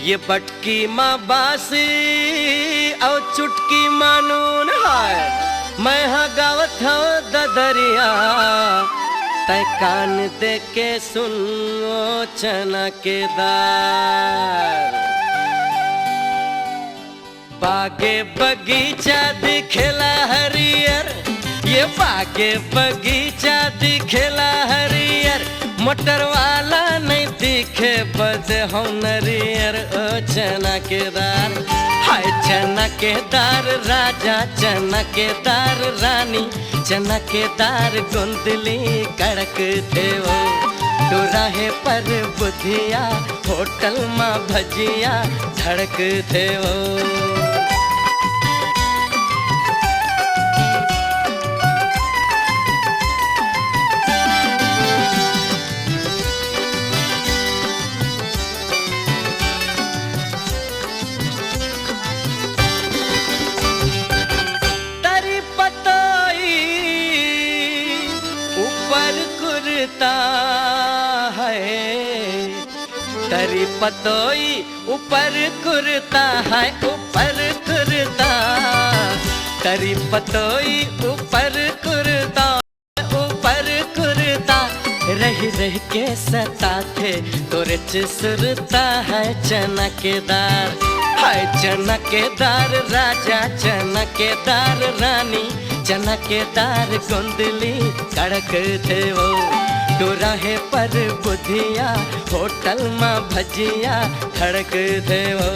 ये बटकी माँ बासी और चुटकी मानून है। मैं हाँ गावत हूँ ददरिया, तय कान दे के सुन ओ चना के दार। बागे बगीचा दिखेला हरियर, ये बागे बगीचा दिखेला हरियर। मोटर वाला नहीं दिखे बद हम नरियर। ओ चना के दार, हाय चना के दार राजा, चना के दार रानी, चना के दार गोंदली कड़क थे वो। तो राहे पर बुधिया होटल माँ भजिया धड़क थे वो। तरी पतोई ऊपर कुर्ता है, ऊपर कुर्ता। तरी पतोई ऊपर कुर्ता, ऊपर कुर्ता। रह रह के सताते तोरे सुरता है चना के दार। हाय चना के दार राजा, चना के दार रानी, चना के दार गोंदली कड़क थे वो। राहे पर बुधिया होटल माँ भजिया धड़क थे वो।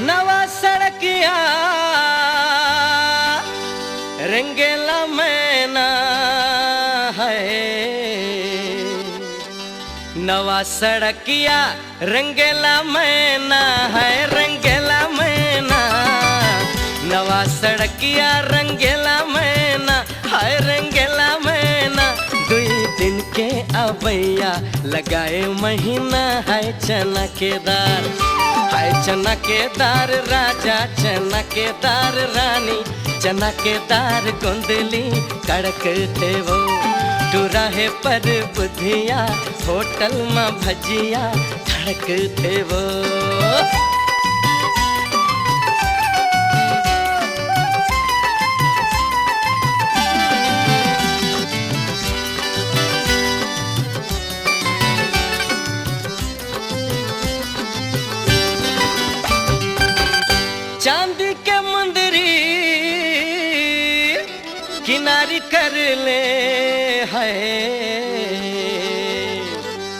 नवा सड़किया रंगेला मैना नवा सड़किया रंगेला मैना है, रंगेला मैना। नवा सड़किया रंगेला मैना है, रंगेला मैना। दुई दिन के अबैया लगाए महीना है चना के दार। हाय चना के दार राजा, चना के दार रानी, चना के दार गोंदली कड़क थे वो। राहे पर बुधिया होटल माँ भजिया धड़क थे वो। चांदी के मुंदरी किनारी कर ले है,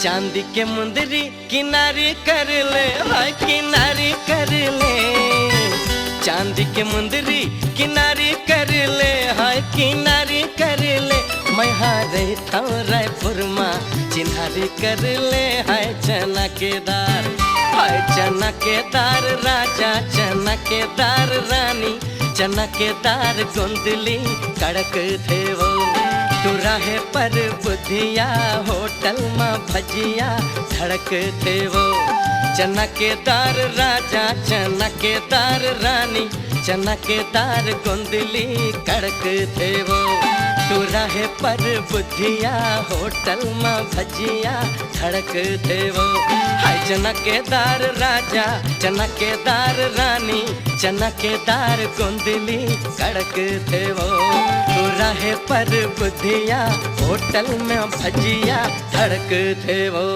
चांदी के मुंदरी किनारी कर ले है, किनारी कर ले। चांदी के मुंदरी किनारी कर ले है, किनारी कर ले। मैं हारे था रायपुर माँ चिन्हारी कर ले है चना के दार। हाय चना के दार राजा, चना के दार रानी, चना के दार गोंदली कड़क थे वो। राहे पर बुधिया होटल माँ भजिया धड़क थे वो। चना के दार राजा, चना के दार रानी, चना के दार गोंदली कड़क थे वो। राहे पर बुधिया होटल माँ भजिया धड़क थे वो। हाय चना के दार राजा, चना के दार रानी, चना के दार गोंदली कड़क थे वो। राहे पर बुधिया होटल में भजिया धड़क थे वो।